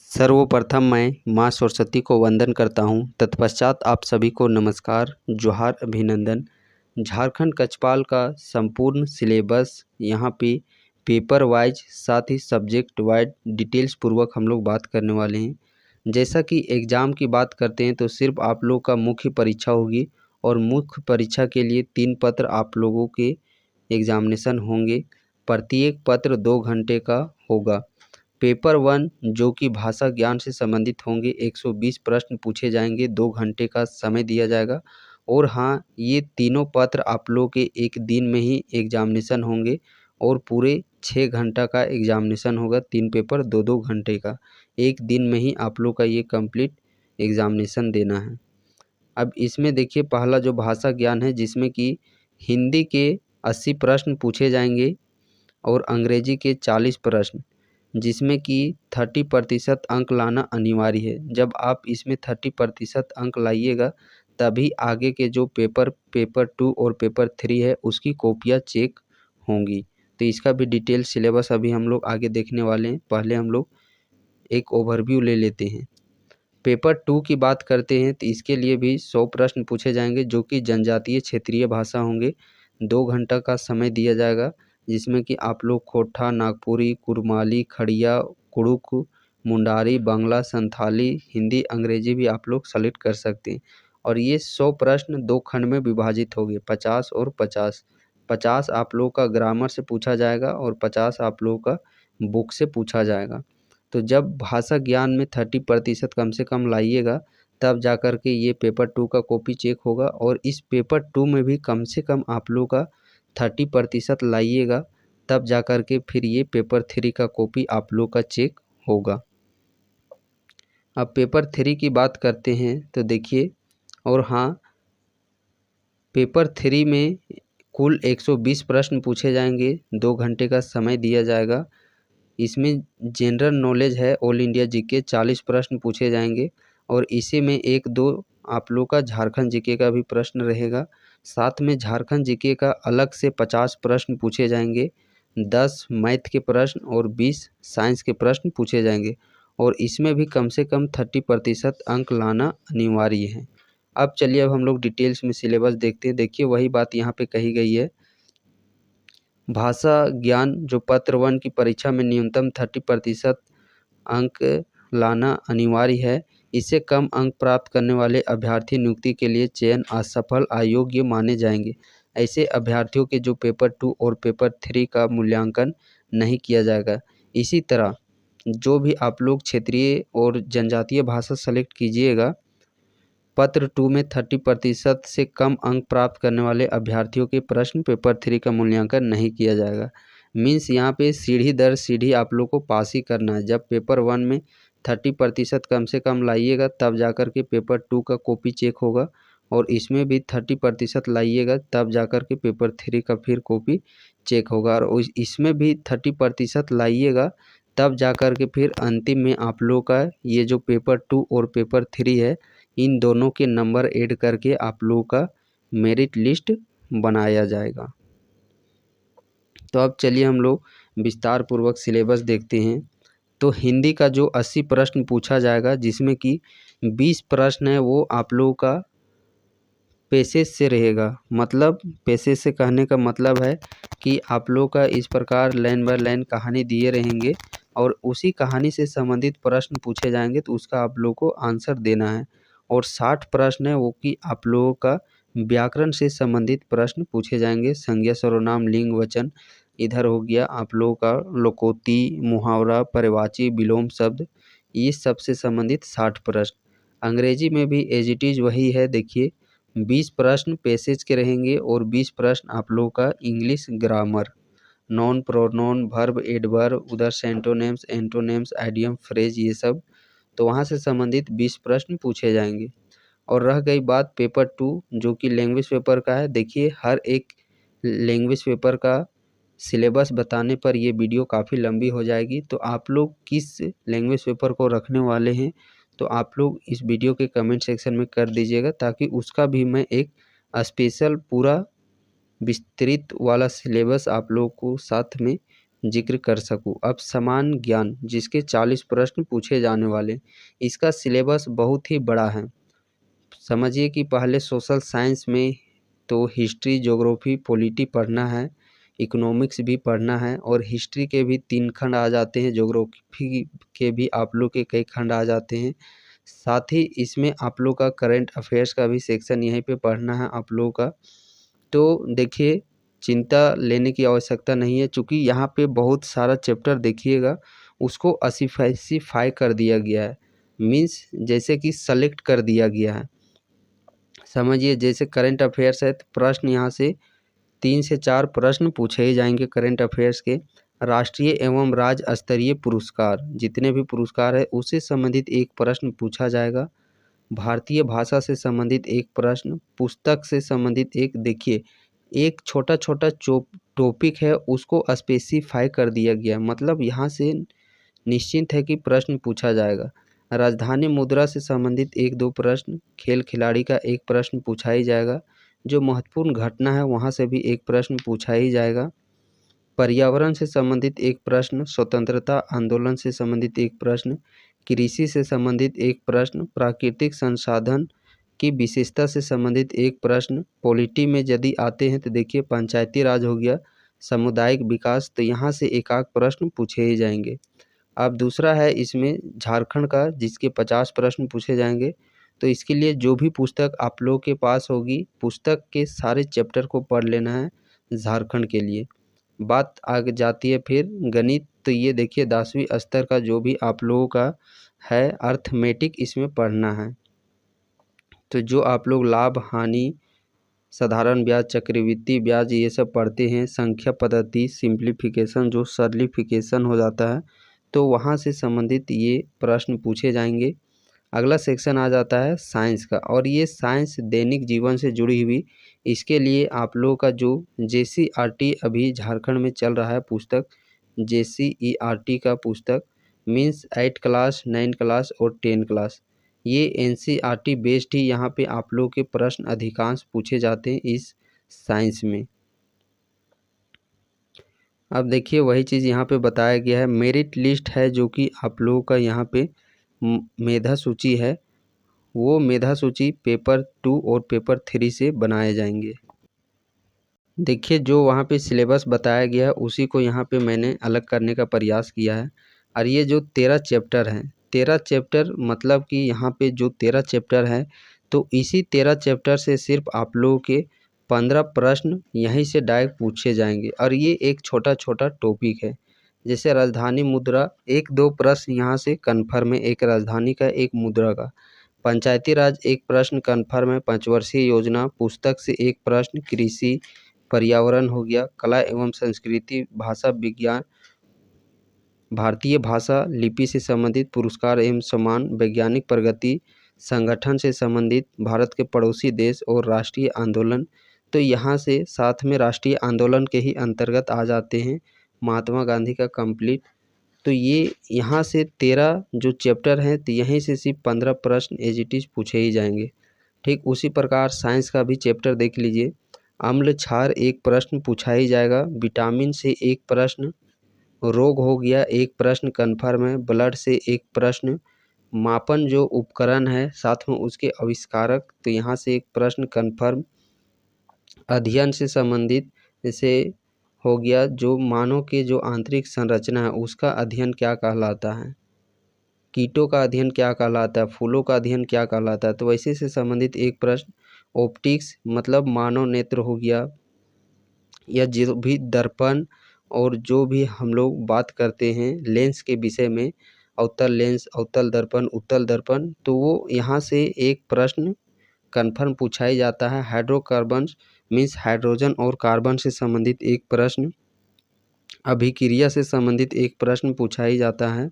सर्वप्रथम मैं माँ सरस्वती को वंदन करता हूँ। तत्पश्चात आप सभी को नमस्कार, जोहार, अभिनंदन। झारखंड कक्षपाल का संपूर्ण सिलेबस यहाँ पे पेपर वाइज साथ ही सब्जेक्ट वाइज डिटेल्स पूर्वक हम लोग बात करने वाले हैं। जैसा कि एग्ज़ाम की बात करते हैं तो सिर्फ आप लोग का मुख्य परीक्षा होगी और मुख्य परीक्षा के लिए 3 पत्र आप लोगों के एग्ज़ामिनेशन होंगे। प्रत्येक पत्र 2 घंटे का होगा। पेपर 1 जो कि भाषा ज्ञान से संबंधित होंगे, 120 प्रश्न पूछे जाएंगे, 2 घंटे का समय दिया जाएगा। और हाँ, ये तीनों पत्र आप लोग के एक दिन में ही एग्जामिनेशन होंगे और पूरे 6 घंटा का एग्जामिनेशन होगा। 3 पेपर 2-2 घंटे का, एक दिन में ही आप लोग का ये कंप्लीट एग्जामिनेशन देना है। अब इसमें देखिए, पहला जो भाषा ज्ञान है जिसमें कि हिंदी के 80 प्रश्न पूछे जाएंगे और अंग्रेजी के 40 प्रश्न, जिसमें कि 30% अंक लाना अनिवार्य है। जब आप इसमें 30% अंक लाइएगा तभी आगे के जो पेपर 2 और पेपर 3 है उसकी कॉपियाँ चेक होंगी। तो इसका भी डिटेल सिलेबस अभी हम लोग आगे देखने वाले हैं। पहले हम लोग एक ओवरव्यू ले लेते हैं। पेपर 2 की बात करते हैं तो इसके लिए भी 100 प्रश्न पूछे जाएंगे जो कि जनजातीय क्षेत्रीय भाषा होंगे। 2 घंटा का समय दिया जाएगा, जिसमें कि आप लोग खोटा, नागपुरी, कुरमाली, खड़िया, कुड़ुक, मुंडारी, बांग्ला, संथाली, हिंदी, अंग्रेजी भी आप लोग सेलेक्ट कर सकते हैं। और ये 100 प्रश्न 2 खंड में विभाजित होंगे, 50 और 50। 50 आप लोग का ग्रामर से पूछा जाएगा और 50 आप लोग का बुक से पूछा जाएगा। तो जब भाषा ज्ञान में 30% कम से कम लाइएगा तब जा कर के ये पेपर 2 का कॉपी चेक होगा। और इस पेपर 2 में भी कम से कम आप लोग का 30% लाइएगा तब जा कर के फिर ये पेपर 3 का कॉपी आप लोग का चेक होगा। अब पेपर 3 की बात करते हैं तो देखिए, और हाँ, पेपर 3 में कुल 120 प्रश्न पूछे जाएंगे, 2 घंटे का समय दिया जाएगा। इसमें जनरल नॉलेज है, ऑल इंडिया जीके 40 प्रश्न पूछे जाएंगे और इसी में 1-2 आप लोग का झारखंड जीके का भी प्रश्न रहेगा। साथ में झारखंड जीके का अलग से 50 प्रश्न पूछे जाएंगे, 10 मैथ के प्रश्न और 20 साइंस के प्रश्न पूछे जाएंगे। और इसमें भी कम से कम 30% अंक लाना अनिवार्य है। अब चलिए, अब हम लोग डिटेल्स में सिलेबस देखते हैं। देखिए, वही बात यहाँ पे कही गई है। भाषा ज्ञान जो पत्र 1 की परीक्षा में न्यूनतम 30% अंक लाना अनिवार्य है। इससे कम अंक प्राप्त करने वाले अभ्यर्थी नियुक्ति के लिए चयन असफल, अयोग्य माने जाएंगे। ऐसे अभ्यर्थियों के जो पेपर 2 और पेपर 3 का मूल्यांकन नहीं किया जाएगा। इसी तरह जो भी आप लोग क्षेत्रीय और जनजातीय भाषा सेलेक्ट कीजिएगा, पत्र 2 में 30% से कम अंक प्राप्त करने वाले अभ्यर्थियों के प्रश्न पेपर 3 का मूल्यांकन नहीं किया जाएगा। मीन्स यहाँ पे सीढ़ी दर सीढ़ी आप लोग को पास ही करना है। जब पेपर 1 में 30% कम से कम लाइएगा तब जाकर के पेपर 2 का कॉपी चेक होगा और इसमें भी 30% लाइएगा तब जाकर के पेपर 3 का फिर कॉपी चेक होगा। और इसमें भी 30% लाइएगा तब जाकर के फिर अंतिम में आप लोग का ये जो पेपर 2 और पेपर 3 है, इन दोनों के नंबर ऐड करके आप लोगों का मेरिट लिस्ट बनाया जाएगा। तो अब चलिए हम लोग विस्तार पूर्वक सिलेबस देखते हैं। तो हिंदी का जो 80 प्रश्न पूछा जाएगा, जिसमें कि 20 प्रश्न है वो आप लोगों का पैसेज से रहेगा। मतलब पैसेज से कहने का मतलब है कि आप लोग का इस प्रकार लाइन बाय लाइन कहानी दिए रहेंगे और उसी कहानी से संबंधित प्रश्न पूछे जाएंगे तो उसका आप लोग को आंसर देना है। और 60 प्रश्न है वो कि आप लोगों का व्याकरण से संबंधित प्रश्न पूछे जाएंगे। संज्ञा, सर्वनाम, लिंग, वचन, इधर हो गया आप लोगों का लोकोक्ति, मुहावरा, पर्यायवाची, विलोम शब्द, ये सब से संबंधित 60 प्रश्न। अंग्रेजी में भी एज इट इज़ वही है। देखिए, 20 प्रश्न पैसेज के रहेंगे और 20 प्रश्न आप लोगों का English grammar, non, pronoun, verb, adverb, उधर सेंटोनेम्स, एंटोनेम्स, आइडियम, फ्रेज, ये सब। तो वहाँ से संबंधित 20 प्रश्न पूछे जाएंगे। और रह गई बात पेपर 2 जो कि लैंग्वेज पेपर का है। देखिए, हर एक लैंग्वेज पेपर का सिलेबस बताने पर ये वीडियो काफ़ी लंबी हो जाएगी। तो आप लोग किस लैंग्वेज पेपर को रखने वाले हैं तो आप लोग इस वीडियो के कमेंट सेक्शन में कर दीजिएगा, ताकि उसका भी मैं एक स्पेशल पूरा विस्तृत वाला सिलेबस आप लोग को साथ में जिक्र कर सकूं। अब समान ज्ञान जिसके 40 प्रश्न पूछे जाने वाले, इसका सिलेबस बहुत ही बड़ा है। समझिए कि पहले सोशल साइंस में तो हिस्ट्री, ज्योग्राफी, पॉलिटी पढ़ना है, इकोनॉमिक्स भी पढ़ना है और हिस्ट्री के भी 3 खंड आ जाते हैं, ज्योग्राफी के भी आप लोग के कई खंड आ जाते हैं। साथ ही इसमें आप लोग का करंट अफेयर्स का भी सेक्शन यहीं पे पढ़ना है आप लोगों का। तो देखिए, चिंता लेने की आवश्यकता नहीं है, चूँकि यहाँ पे बहुत सारा चैप्टर देखिएगा उसको स्पेसिफाई कर दिया गया है, मीन्स जैसे कि सेलेक्ट कर दिया गया है। समझिए, जैसे करंट अफेयर्स है तो प्रश्न यहाँ से 3 से 4 प्रश्न पूछे ही जाएंगे करंट अफेयर्स के। राष्ट्रीय एवं राज्य स्तरीय पुरस्कार, जितने भी पुरस्कार है उससे संबंधित एक प्रश्न पूछा जाएगा। भारतीय भाषा से संबंधित एक प्रश्न, पुस्तक से संबंधित एक, देखिए एक छोटा छोटा टॉपिक है उसको स्पेसिफाई कर दिया गया, मतलब यहाँ से निश्चिंत है कि प्रश्न पूछा जाएगा। राजधानी मुद्रा से संबंधित 1-2 प्रश्न, खेल खिलाड़ी का एक प्रश्न पूछा ही जाएगा। जो महत्वपूर्ण घटना है वहाँ से भी एक प्रश्न पूछा ही जाएगा। पर्यावरण से संबंधित एक प्रश्न, स्वतंत्रता आंदोलन से संबंधित एक प्रश्न, कृषि से संबंधित एक प्रश्न, प्राकृतिक संसाधन की विशेषता से संबंधित एक प्रश्न। पॉलिटी में यदि आते हैं तो देखिए पंचायती राज हो गया, सामुदायिक विकास, तो यहाँ से एक आध प्रश्न पूछे ही जाएंगे। अब दूसरा है इसमें झारखंड का, जिसके 50 प्रश्न पूछे जाएंगे। तो इसके लिए जो भी पुस्तक आप लोगों के पास होगी, पुस्तक के सारे चैप्टर को पढ़ लेना है झारखंड के लिए। बात आगे जाती है फिर गणित, तो ये देखिए 10वीं स्तर का जो भी आप लोगों का है अर्थमेटिक, इसमें पढ़ना है। तो जो आप लोग लाभ हानि, साधारण ब्याज, चक्रवृद्धि ब्याज, ये सब पढ़ते हैं, संख्या पद्धति, सिंप्लीफिकेशन, जो सरलीफिकेशन हो जाता है, तो वहाँ से संबंधित ये प्रश्न पूछे जाएंगे। अगला सेक्शन आ जाता है साइंस का, और ये साइंस दैनिक जीवन से जुड़ी हुई, इसके लिए आप लोगों का जो JCERT अभी झारखंड में चल रहा है पुस्तक, JCERT का पुस्तक, मीन्स 8 क्लास, 9 क्लास और 10 क्लास, ये NCERT बेस्ड ही यहाँ पे आप लोगों के प्रश्न अधिकांश पूछे जाते हैं इस साइंस में। अब देखिए वही चीज़ यहाँ पे बताया गया है, मेरिट लिस्ट है जो कि आप लोगों का यहाँ पे मेधा सूची है, वो मेधा सूची पेपर 2 और पेपर 3 से बनाए जाएंगे। देखिए जो वहाँ पे सिलेबस बताया गया है उसी को यहाँ पे मैंने अलग करने का प्रयास किया है। और ये जो 13 चैप्टर हैं, 13 चैप्टर मतलब कि यहाँ पे जो 13 चैप्टर हैं, तो इसी 13 चैप्टर से सिर्फ आप लोगों के 15 प्रश्न यहीं से डायरेक्ट पूछे जाएंगे। और ये एक छोटा छोटा टॉपिक है, जैसे राजधानी मुद्रा, 1-2 प्रश्न यहाँ से कन्फर्म है, एक राजधानी का, एक मुद्रा का। पंचायती राज एक प्रश्न कन्फर्म है, 5 वर्षीय योजना, पुस्तक से एक प्रश्न, कृषि, पर्यावरण हो गया, कला एवं संस्कृति, भाषा विज्ञान, भारतीय भाषा लिपि से संबंधित पुरस्कार एवं सम्मान, वैज्ञानिक प्रगति, संगठन से संबंधित, भारत के पड़ोसी देश और राष्ट्रीय आंदोलन। तो यहाँ से साथ में राष्ट्रीय आंदोलन के ही अंतर्गत आ जाते हैं महात्मा गांधी का कंप्लीट। तो ये यहाँ से 13 जो चैप्टर हैं, तो यहीं से सिर्फ 15 प्रश्न एज इट इज़ पूछे ही जाएंगे। ठीक उसी प्रकार साइंस का भी चैप्टर देख लीजिए, अम्ल क्षार एक प्रश्न पूछा ही जाएगा, विटामिन से एक प्रश्न, रोग हो गया एक प्रश्न कन्फर्म है, ब्लड से एक प्रश्न, मापन जो उपकरण है साथ में उसके आविष्कारक, तो यहाँ से एक प्रश्न कन्फर्म, अध्ययन से संबंधित जैसे हो गया जो मानव के जो आंतरिक संरचना है उसका अध्ययन क्या कहलाता है, कीटों का अध्ययन क्या कहलाता है, फूलों का अध्ययन क्या कहलाता है, तो वैसे से संबंधित एक प्रश्न, ऑप्टिक्स मतलब मानव नेत्र हो गया, या जो भी दर्पण और जो भी हम लोग बात करते हैं लेंस के विषय में, अवतल लेंस, अवतल दर्पण, उत्तल दर्पण, तो वो यहाँ से एक प्रश्न कन्फर्म पूछा ही जाता है। हाइड्रोकार्बन्स मीन्स हाइड्रोजन और कार्बन से संबंधित एक प्रश्न, अभिक्रिया से संबंधित एक प्रश्न पूछा ही जाता है।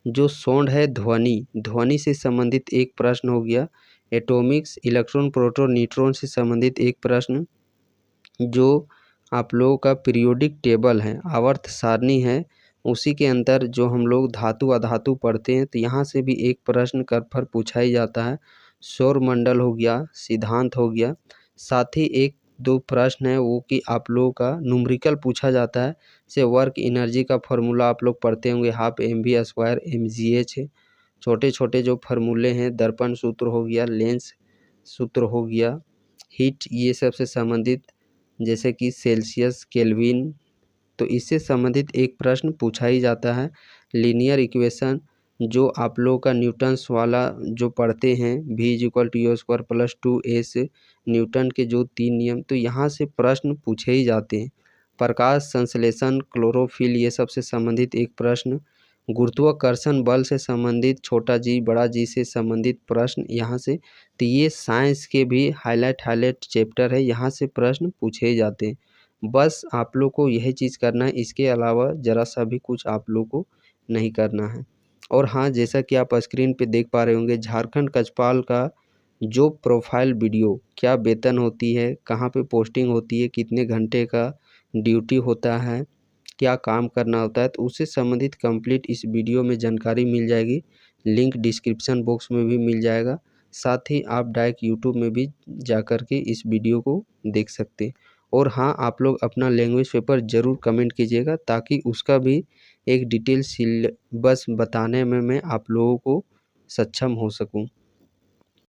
जो साउंड है ध्वनि, ध्वनि से संबंधित एक प्रश्न हो गया। एटॉमिक्स, इलेक्ट्रॉन, प्रोटॉन, न्यूट्रॉन से संबंधित एक प्रश्न। जो आप लोगों का पीरियोडिक टेबल है, आवर्त सारणी है, उसी के अंदर जो हम लोग धातु अधातु पढ़ते हैं, तो यहाँ से भी एक प्रश्न कन्फर्म पूछा ही जाता है। सौर मंडल हो गया, सिद्धांत हो गया, साथ ही एक दो प्रश्न है वो कि आप लोगों का न्यूमेरिकल पूछा जाता है। से वर्क एनर्जी का फॉर्मूला आप लोग पढ़ते होंगे, हाफ mv² mgh है। छोटे छोटे जो फार्मूले हैं, दर्पण सूत्र हो गया, लेंस सूत्र हो गया, हीट ये सब से संबंधित, जैसे कि सेल्सियस, केल्विन, तो इससे संबंधित एक प्रश्न पूछा ही जाता है। लीनियर इक्वेशन जो आप लोगों का न्यूटन्स वाला जो पढ़ते हैं, v=u² + 2s, न्यूटन के जो 3 नियम, तो यहाँ से प्रश्न पूछे ही जाते हैं। प्रकाश संश्लेषण, क्लोरोफिल, ये सब से संबंधित एक प्रश्न। गुरुत्वाकर्षण बल से संबंधित, छोटा जी बड़ा जी से संबंधित प्रश्न यहाँ से, तो ये साइंस के भी हाईलाइट चैप्टर है, यहाँ से प्रश्न पूछे ही जाते हैं। बस आप लोग को यही चीज़ करना है, इसके अलावा ज़रा सा भी कुछ आप लोग को नहीं करना है। और हाँ, जैसा कि आप स्क्रीन पे देख पा रहे होंगे, झारखंड कचपाल का जो प्रोफाइल वीडियो, क्या वेतन होती है, कहाँ पे पोस्टिंग होती है, कितने घंटे का ड्यूटी होता है, क्या काम करना होता है, तो उससे संबंधित कंप्लीट इस वीडियो में जानकारी मिल जाएगी। लिंक डिस्क्रिप्शन बॉक्स में भी मिल जाएगा। साथ ही आप डायरेक्ट यूट्यूब में भी जा कर के इस वीडियो को देख सकते हैं। और हाँ, आप लोग अपना लैंग्वेज पेपर ज़रूर कमेंट कीजिएगा, ताकि उसका भी एक डिटेल सिलेबस बताने में मैं आप लोगों को सक्षम हो सकूं।